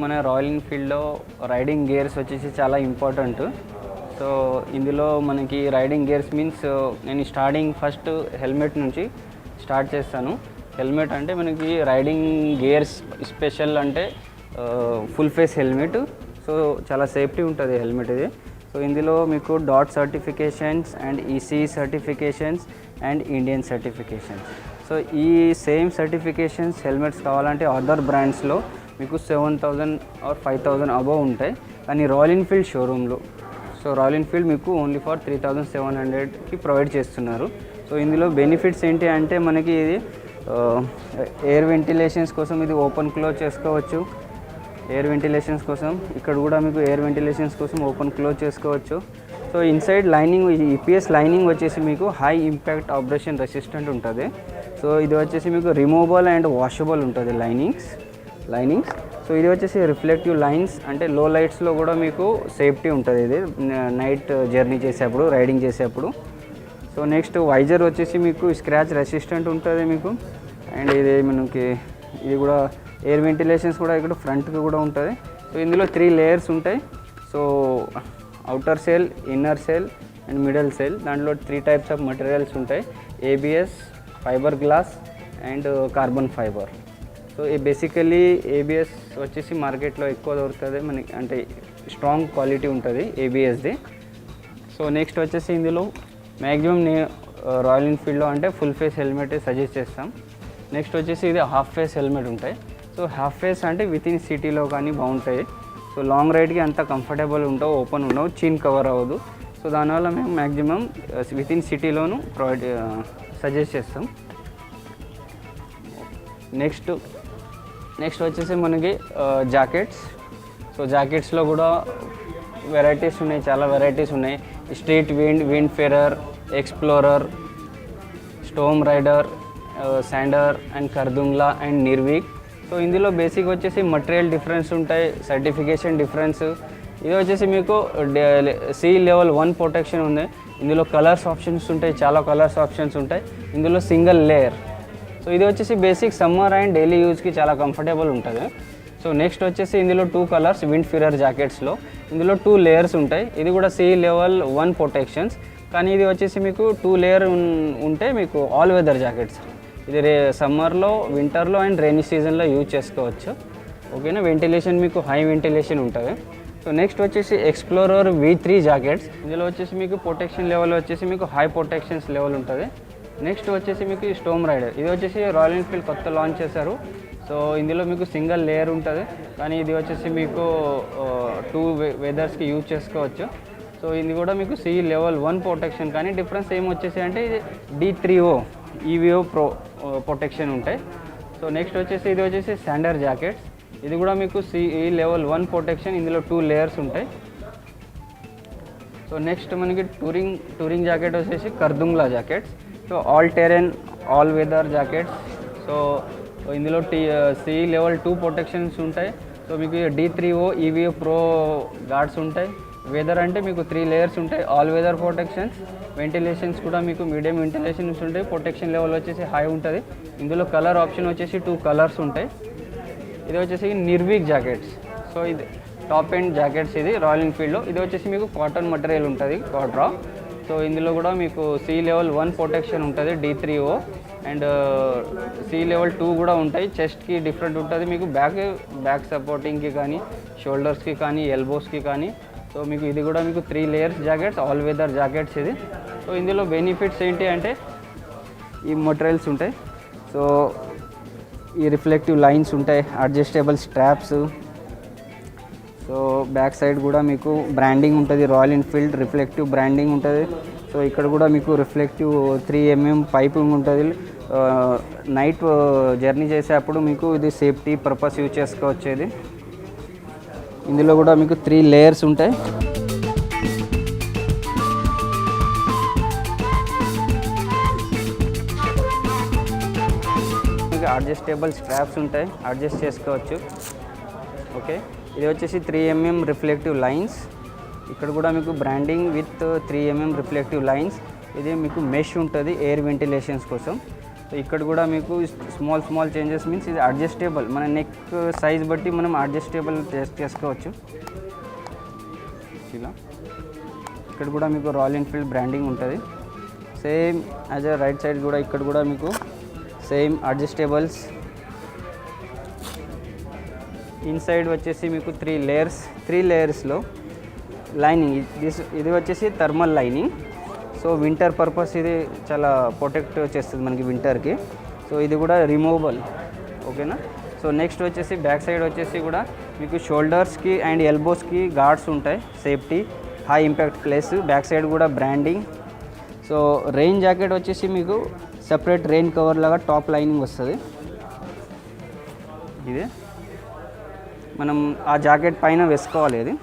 మన royal ఎన్ఫీల్డ్లో riding gears వచ్చేసి చాలా ఇంపార్టెంట్. సో ఇందులో మనకి రైడింగ్ గేర్స్ మీన్స్ నేను స్టార్టింగ్ ఫస్ట్ హెల్మెట్ నుంచి స్టార్ట్ చేస్తాను. హెల్మెట్ అంటే మనకి రైడింగ్ గేర్స్ స్పెషల్ అంటే ఫుల్ ఫేస్ హెల్మెట్. సో చాలా సేఫ్టీ ఉంటుంది హెల్మెట్ ఇది. సో ఇందులో మీకు dot certifications and EC certifications and Indian certifications. So ఈ సేమ్ సర్టిఫికేషన్స్ హెల్మెట్స్ కావాలంటే అదర్ బ్రాండ్స్లో మీకు 7,000 ఆర్ 5,000 అబవ్ ఉంటాయి. కానీ రాయల్ ఎన్ఫీల్డ్ షోరూంలో రాయల్ ఎన్ఫీల్డ్ మీకు ఓన్లీ ఫర్ 3,700కి ప్రొవైడ్ చేస్తున్నారు. సో ఇందులో బెనిఫిట్స్ ఏంటి అంటే మనకి ఇది ఎయిర్ వెంటిలేషన్స్ కోసం ఇది ఓపెన్ క్లోజ్ చేసుకోవచ్చు. ఎయిర్ వెంటిలేషన్స్ కోసం ఇక్కడ కూడా మీకు ఎయిర్ వెంటిలేషన్స్ కోసం ఓపెన్ క్లోజ్ చేసుకోవచ్చు. So inside lining EPS lining వచ్చేసి మీకు హై ఇంపాక్ట్ ఆపరేషన్ రెసిస్టెంట్ ఉంటుంది. సో ఇది వచ్చేసి మీకు రిమూవబుల్ అండ్ వాషబుల్ ఉంటుంది లైనింగ్స్. సో ఇది వచ్చేసి రిఫ్లెక్టివ్ లైన్స్ అంటే లో లైట్స్లో కూడా మీకు సేఫ్టీ ఉంటుంది ఇది నైట్ జర్నీ చేసేప్పుడు రైడింగ్ చేసేప్పుడు. సో నెక్స్ట్ వైజర్ వచ్చేసి మీకు స్క్రాచ్ రెసిస్టెంట్ ఉంటుంది మీకు. అండ్ ఇది మనకి ఇది కూడా ఎయిర్ వెంటిలేషన్స్ కూడా ఇక్కడ ఫ్రంట్కి కూడా ఉంటుంది. సో ఇందులో 3 లేయర్స్ ఉంటాయి. So outer cell, inner cell and middle cell. దాంట్లో 3 టైప్స్ ఆఫ్ మెటీరియల్స్ ఉంటాయి. ABS, fibre glass and carbon fibre. So ఈ బేసికలీ ఏబిఎస్ వచ్చేసి మార్కెట్లో ఎక్కువ దొరుకుతుంది మనకి, అంటే స్ట్రాంగ్ క్వాలిటీ ఉంటుంది ఏబిఎస్ది. సో నెక్స్ట్ వచ్చేసి ఇందులో మ్యాక్సిమం రాయల్ ఎన్ఫీల్డ్లో అంటే ఫుల్ ఫేస్ హెల్మెట్ సజెస్ట్ చేస్తాం. నెక్స్ట్ వచ్చేసి ఇది హాఫ్ ఫేస్ హెల్మెట్ ఉంటాయి. సో హాఫ్ ఫేస్ అంటే విత్ ఇన్ సిటీలో కానీ బాగుంటాయి. సో లాంగ్ రైడ్కి అంత కంఫర్టబుల్ ఉంటావు, ఓపెన్ ఉండవు, చీన్ కవర్ అవ్వదు. సో దానివల్ల మేము మ్యాక్సిమం విత్ ఇన్ సిటీలోను ప్రొవైడ్ సజెస్ట్ చేస్తాం. నెక్స్ట్ వచ్చేసి మనకి జాకెట్స్. సో జాకెట్స్లో కూడా వెరైటీస్ ఉన్నాయి, చాలా వెరైటీస్ ఉన్నాయి. స్ట్రీట్ విండ్ ఫెరర్, Explorer, Stormrider, Sander and Khardung La and Nirvik. So ఇందులో బేసిక్ వచ్చేసి మటీరియల్ డిఫరెన్స్ ఉంటాయి, సర్టిఫికేషన్ డిఫరెన్స్. ఇది వచ్చేసి మీకు సి లెవెల్ 1 ప్రొటెక్షన్ ఉంది. ఇందులో కలర్స్ ఆప్షన్స్ ఉంటాయి, చాలా కలర్స్ ఆప్షన్స్ ఉంటాయి. ఇందులో సింగిల్ లేయర్. సో ఇది వచ్చేసి బేసిక్ సమ్మర్ అండ్ డైలీ యూజ్కి చాలా కంఫర్టబుల్ ఉంటుంది. సో నెక్స్ట్ వచ్చేసి ఇందులో 2 కలర్స్ విండ్ ఫిరర్ జాకెట్స్లో. ఇందులో 2 లేయర్స్ ఉంటాయి. ఇది కూడా సి లెవెల్ 1 ప్రొటెక్షన్స్. కానీ ఇది వచ్చేసి మీకు 2 లేయర్ ఉంటే మీకు ఆల్ వెదర్ జాకెట్స్. ఇది సమ్మర్లో, వింటర్లో అండ్ రైనీ సీజన్లో యూజ్ చేసుకోవచ్చు. ఓకేనా. వెంటిలేషన్ మీకు హై వెంటిలేషన్ ఉంటుంది. సో నెక్స్ట్ వచ్చేసి ఎక్స్ప్లోరర్ V3 జాకెట్స్. ఇందులో వచ్చేసి మీకు ప్రొటెక్షన్ లెవెల్ వచ్చేసి మీకు హై ప్రొటెక్షన్స్ లెవెల్ ఉంటుంది. నెక్స్ట్ వచ్చేసి మీకు స్టోమ్ రైడర్. ఇది వచ్చేసి రాయల్ ఎన్ఫీల్డ్ కొత్త లాంచ్ చేశారు. సో ఇందులో మీకు సింగిల్ లేయర్ ఉంటుంది. కానీ ఇది వచ్చేసి మీకు 2 వెదర్స్కి యూజ్ చేసుకోవచ్చు. సో ఇది కూడా మీకు సి లెవెల్ 1 ప్రొటెక్షన్. కానీ డిఫరెన్స్ ఏం వచ్చేసి అంటే ఇది D3O EVO ప్రో ప్రొటెక్షన్ ఉంటాయి. సో నెక్స్ట్ వచ్చేసి ఇది వచ్చేసి శాండర్ జాకెట్స్. ఇది కూడా మీకు సి లెవెల్ 1 ప్రొటెక్షన్. ఇందులో 2 లేయర్స్ ఉంటాయి. సో నెక్స్ట్ మనకి టూరింగ్ జాకెట్ వచ్చేసి Khardung La jackets. So all terrain all weather jackets. So ఇందులో సి లెవెల్ 2 ప్రొటెక్షన్స్ ఉంటాయి. సో మీకు D3O EVO ప్రో గార్డ్స్ ఉంటాయి. వెదర్ అంటే మీకు 3 లేయర్స్ ఉంటాయి. ఆల్ వెదర్ ప్రొటెక్షన్స్, వెంటిలేషన్స్ కూడా మీకు మీడియం వెంటిలేషన్స్ ఉంటాయి. ప్రొటెక్షన్ లెవెల్ వచ్చేసి హై ఉంటుంది. ఇందులో కలర్ ఆప్షన్ వచ్చేసి 2 కలర్స్ ఉంటాయి. ఇది వచ్చేసి నిర్వీక్ జాకెట్స్. సో ఇది టాప్ ఎండ్ జాకెట్స్, ఇది రాయల్ ఎన్ఫీల్డ్లో. ఇది వచ్చేసి మీకు కాటన్ మటీరియల్ ఉంటుంది, కాట్రా. సో ఇందులో కూడా మీకు సి లెవెల్ 1 ప్రొటెక్షన్ ఉంటుంది, D3O, అండ్ సి లెవెల్ 2 కూడా ఉంటాయి. చెస్ట్కి డిఫరెంట్ ఉంటుంది, మీకు బ్యాక్ సపోర్టింగ్కి కానీ, షోల్డర్స్కి కానీ, ఎల్బోస్కి కానీ. సో మీకు ఇది కూడా మీకు 3 layers jackets, all weather jackets ఇది. సో ఇందులో బెనిఫిట్స్ ఏంటి అంటే ఈ మెటీరియల్స్ ఉంటాయి. సో ఈ రిఫ్లెక్టివ్ లైన్స్ ఉంటాయి, adjustable straps. So back side కూడా మీకు బ్రాండింగ్ ఉంటుంది, రాయల్ ఎన్ఫీల్డ్ రిఫ్లెక్టివ్ బ్రాండింగ్ ఉంటుంది. సో ఇక్కడ కూడా మీకు రిఫ్లెక్టివ్ 3mm పైపింగ్ ఉంటుంది. నైట్ జర్నీ చేసేటప్పుడు మీకు ఇది సేఫ్టీ పర్పస్ యూజ్ చేసుకోవచ్చేది. ఇందులో కూడా మీకు 3 లేయర్స్ ఉంటాయి. మీకు అడ్జస్టబుల్ స్ట్రాప్స్ ఉంటాయి, అడ్జస్ట్ చేసుకోవచ్చు. ఓకే, ఇది వచ్చేసి 3mm రిఫ్లెక్టివ్ లైన్స్. ఇక్కడ కూడా మీకు branding with 3mm reflective lines. ఇది మీకు మెష్ ఉంటుంది ఎయిర్ వెంటిలేషన్స్ కోసం. సో ఇక్కడ కూడా మీకు స్మాల్ చేంజెస్ మీన్స్ ఇది అడ్జస్టబుల్, మన నెక్ సైజ్ బట్టి మనం అడ్జస్టబుల్ చేసుకోవచ్చు. ఇలా ఇక్కడ కూడా మీకు రాయల్ ఎన్ఫీల్డ్ బ్రాండింగ్ ఉంటుంది. Same as a right side కూడా ఇక్కడ కూడా మీకు సేమ్ అడ్జస్టబుల్స్. ఇన్సైడ్ వచ్చేసి మీకు 3 లేయర్స్లో లైనింగ్. ఇది వచ్చేసి thermal lining. So winter purpose ఇది చాలా ప్రొటెక్ట్ చేస్తుంది మనకి వింటర్కి. సో ఇది కూడా రిమూవబుల్. ఓకేనా. సో నెక్స్ట్ వచ్చేసి బ్యాక్ సైడ్ వచ్చేసి కూడా మీకు షోల్డర్స్కి అండ్ ఎల్బోస్కి గార్డ్స్ ఉంటాయి, safety high impact place. Back side కూడా బ్రాండింగ్. సో రెయిన్ జాకెట్ వచ్చేసి మీకు సపరేట్ రెయిన్ కవర్ లాగా టాప్ లైనింగ్ వస్తుంది. ఇది మనం ఆ జాకెట్ పైన వేసుకోవాలి. ఇది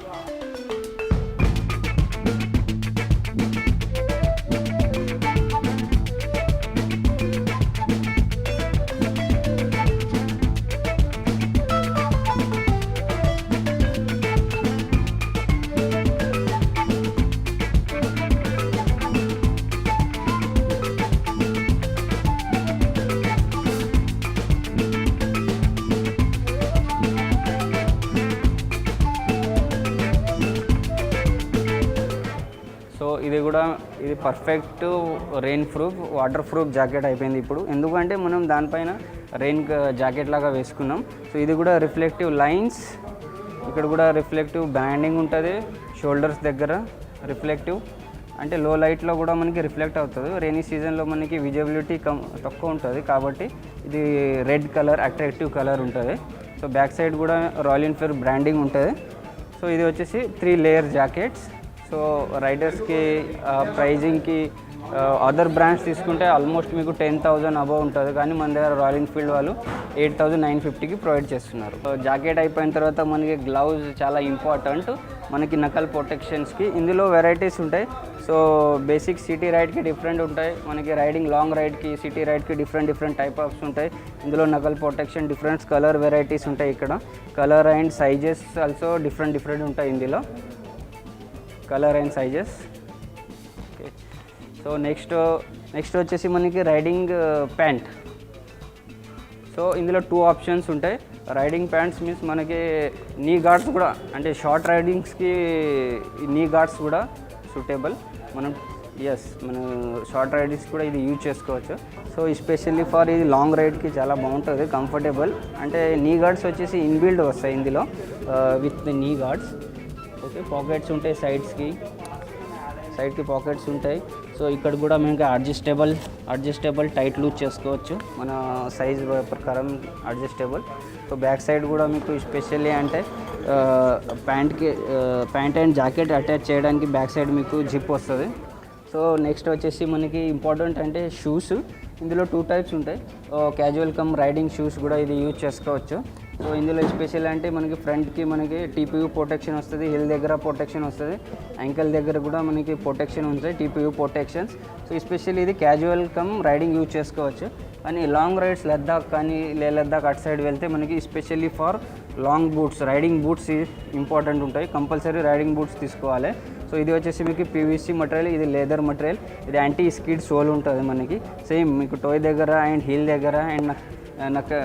ఇది perfect rain proof, water proof jacket అయిపోయింది ఇప్పుడు. ఎందుకంటే మనం దానిపైన రెయిన్ జాకెట్ లాగా వేసుకున్నాం. సో ఇది కూడా రిఫ్లెక్టివ్ లైన్స్, ఇక్కడ కూడా రిఫ్లెక్టివ్ బ్రాండింగ్ ఉంటుంది. షోల్డర్స్ దగ్గర రిఫ్లెక్టివ్ అంటే లో లైట్లో కూడా మనకి రిఫ్లెక్ట్ అవుతుంది. రెయినీ సీజన్లో మనకి విజిబిలిటీ తక్కువ ఉంటుంది కాబట్టి ఇది రెడ్ కలర్ అట్రాక్టివ్ కలర్ ఉంటుంది. సో బ్యాక్ సైడ్ కూడా రాయల్ ఎన్ఫీల్డ్ బ్రాండింగ్ ఉంటుంది. సో ఇది వచ్చేసి 3 లేయర్ జాకెట్స్. సో రైడర్స్కి ప్రైజింగ్కి అదర్ బ్రాండ్స్ తీసుకుంటే ఆల్మోస్ట్ మీకు 10,000 అబవ్ ఉంటుంది, కానీ మన దగ్గర రాయల్ ఎన్ఫీల్డ్ వాళ్ళు 8,950కి ప్రొవైడ్ చేస్తున్నారు. జాకెట్ అయిపోయిన తర్వాత మనకి గ్లౌజ్ చాలా ఇంపార్టెంట్ మనకి నకల్ ప్రొటెక్షన్స్కి. ఇందులో వెరైటీస్ ఉంటాయి. సో బేసిక్ సిటీ రైడ్కి డిఫరెంట్ ఉంటాయి, మనకి రైడింగ్ లాంగ్ రైడ్కి సిటీ రైడ్కి డిఫరెంట్ టైప్ ఆఫ్స్ ఉంటాయి. ఇందులో knuckle protection different colour varieties ఉంటాయి. ఇక్కడ colour and sizes also different ఉంటాయి. ఇందులో colour and sizes. Okay, so next వచ్చేసి మనకి రైడింగ్ ప్యాంట్. సో ఇందులో 2 ఆప్షన్స్ ఉంటాయి. రైడింగ్ ప్యాంట్స్ మీన్స్ మనకి నీ గార్డ్స్ కూడా అంటే షార్ట్ రైడింగ్స్కి నీ గార్డ్స్ కూడా సూటబుల్. మన షార్ట్ రైడింగ్స్ కూడా ఇది యూజ్ చేసుకోవచ్చు. సో ఎస్పెషల్లీ ఫర్ ఇది లాంగ్ రైడ్కి చాలా బాగుంటుంది, కంఫర్టబుల్. అంటే నీ గార్డ్స్ వచ్చేసి ఇన్బిల్డ్ వస్తాయి ఇందులో విత్ నీ గార్డ్స్. ఓకే, పాకెట్స్ ఉంటాయి సైడ్కి పాకెట్స్ ఉంటాయి. సో ఇక్కడ కూడా మేము అడ్జస్టబుల్ టైట్ లూజ్ చేసుకోవచ్చు, మన సైజ్ ప్రకారం అడ్జస్టబుల్. సో బ్యాక్ సైడ్ కూడా మీకు స్పెషల్లీ అంటే ప్యాంట్ అండ్ జాకెట్ అటాచ్ చేయడానికి బ్యాక్ సైడ్ మీకు జిప్ వస్తుంది. సో నెక్స్ట్ వచ్చేసి మనకి ఇంపార్టెంట్ అంటే షూస్. ఇందులో 2 టైప్స్ ఉంటాయి, క్యాజువల్ కమ్ రైడింగ్ షూస్ కూడా ఇది యూజ్ చేసుకోవచ్చు. సో ఇందులో స్పెషల్ అంటే మనకి ఫ్రంట్కి మనకి టీపీయూ ప్రొటెక్షన్ వస్తుంది, హిల్ దగ్గర ప్రొటెక్షన్ వస్తుంది, యాంకిల్ దగ్గర కూడా మనకి ప్రొటెక్షన్ ఉంటుంది, టీపీయూ ప్రొటెక్షన్స్. సో ఎస్పెషల్లీ ఇది క్యాజువల్ కమ్ రైడింగ్ యూజ్ చేసుకోవచ్చు. కానీ లాంగ్ రైడ్స్ లద్దాఖ్ కానీ లద్దాఖ్ అటు సైడ్ వెళ్తే మనకి especially for long boots, riding boots important ఉంటాయి, కంపల్సరీ రైడింగ్ బూట్స్ తీసుకోవాలి. సో ఇది వచ్చేసి మీకు పీవీసీ మటీరియల్, ఇది లెదర్ మటీరియల్, ఇది యాంటీ స్కిడ్ సోల్ ఉంటుంది మనకి. సేమ్ మీకు టోయ్ దగ్గర అండ్ హీల్ దగ్గర అండ్ నాకు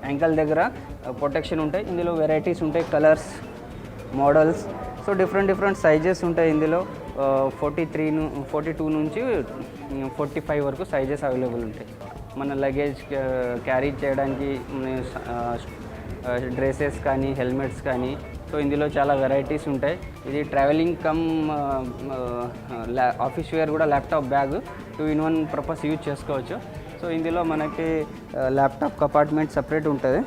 యాంకల్ దగ్గర ప్రొటెక్షన్ ఉంటాయి. ఇందులో వెరైటీస్ ఉంటాయి, colours, models. So different sizes ఉంటాయి ఇందులో. 42 నుంచి 45 వరకు సైజెస్ అవైలబుల్ ఉంటాయి. మన లగేజ్ క్యారీ చేయడానికి డ్రెస్సెస్ కానీ హెల్మెట్స్ కానీ. సో ఇందులో చాలా వెరైటీస్ ఉంటాయి. ఇది ట్రావెలింగ్ కమ్ ఆఫీస్ వేర్ కూడా laptop bag 2-in-1 purpose use చేసుకోవచ్చు. సో ఇందులో మనకి ల్యాప్టాప్ కంపార్ట్మెంట్ సపరేట్ ఉంటుంది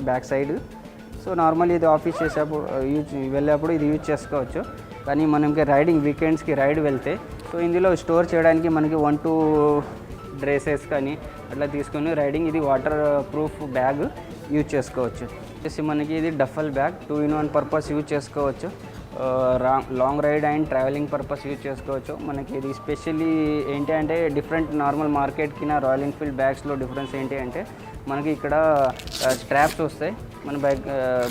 బ్యాక్ సైడ్. సో నార్మల్ ఇది ఆఫీస్ చేసేప్పుడు వెళ్ళేప్పుడు ఇది యూజ్ చేసుకోవచ్చు. కానీ మనకి రైడింగ్ వీకెండ్స్కి రైడ్ వెళ్తే సో ఇందులో స్టోర్ చేయడానికి మనకి 1-2 డ్రెస్సెస్ కానీ అట్లా తీసుకొని రైడింగ్ ఇది వాటర్ ప్రూఫ్ బ్యాగ్ యూజ్ చేసుకోవచ్చు. వచ్చేసి మనకి ఇది duffel bag 2-in-1 purpose use చేసుకోవచ్చు. Long ride and travelling purpose use చేసుకోవచ్చు. మనకి ఇది స్పెషల్లీ ఏంటి అంటే డిఫరెంట్ నార్మల్ మార్కెట్కి నా రాయల్ ఎన్ఫీల్డ్ బ్యాగ్స్లో డిఫరెన్స్ ఏంటి అంటే మనకి ఇక్కడ స్ట్రాప్స్ వస్తాయి. మన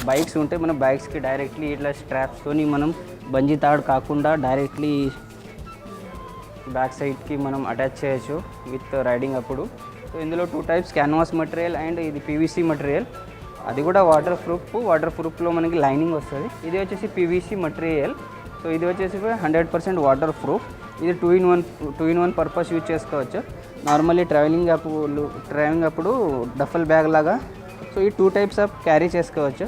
బైక్స్ ఉంటే మన బైక్స్కి డైరెక్ట్లీ ఇట్లా స్ట్రాప్స్తోని మనం బంజీ తాడు కాకుండా డైరెక్ట్లీ బ్యాక్ సైడ్కి మనం అటాచ్ చేయొచ్చు విత్ రైడింగ్ అప్పుడు. సో ఇందులో 2 టైప్స్, క్యాన్వాస్ మటీరియల్ అండ్ ఇది పీవీసీ మటీరియల్, అది కూడా వాటర్ ప్రూఫ్లో మనకి లైనింగ్ వస్తుంది. ఇది వచ్చేసి పీవీసీ మటీరియల్. సో ఇది వచ్చేసి 100% వాటర్ ప్రూఫ్. ఇది 2-in-1 పర్పస్ యూజ్ చేసుకోవచ్చు. నార్మల్లీ ట్రావెలింగ్ అప్పుడు డఫల్ బ్యాగ్ లాగా. సో ఈ 2 టైప్స్ ఆఫ్ క్యారీ చేసుకోవచ్చు.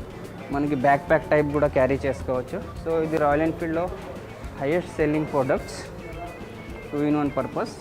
మనకి బ్యాక్ ప్యాక్ టైప్ కూడా క్యారీ చేసుకోవచ్చు. సో ఇది రాయల్ ఎన్ఫీల్డ్లో highest selling products 2-in-1 purpose.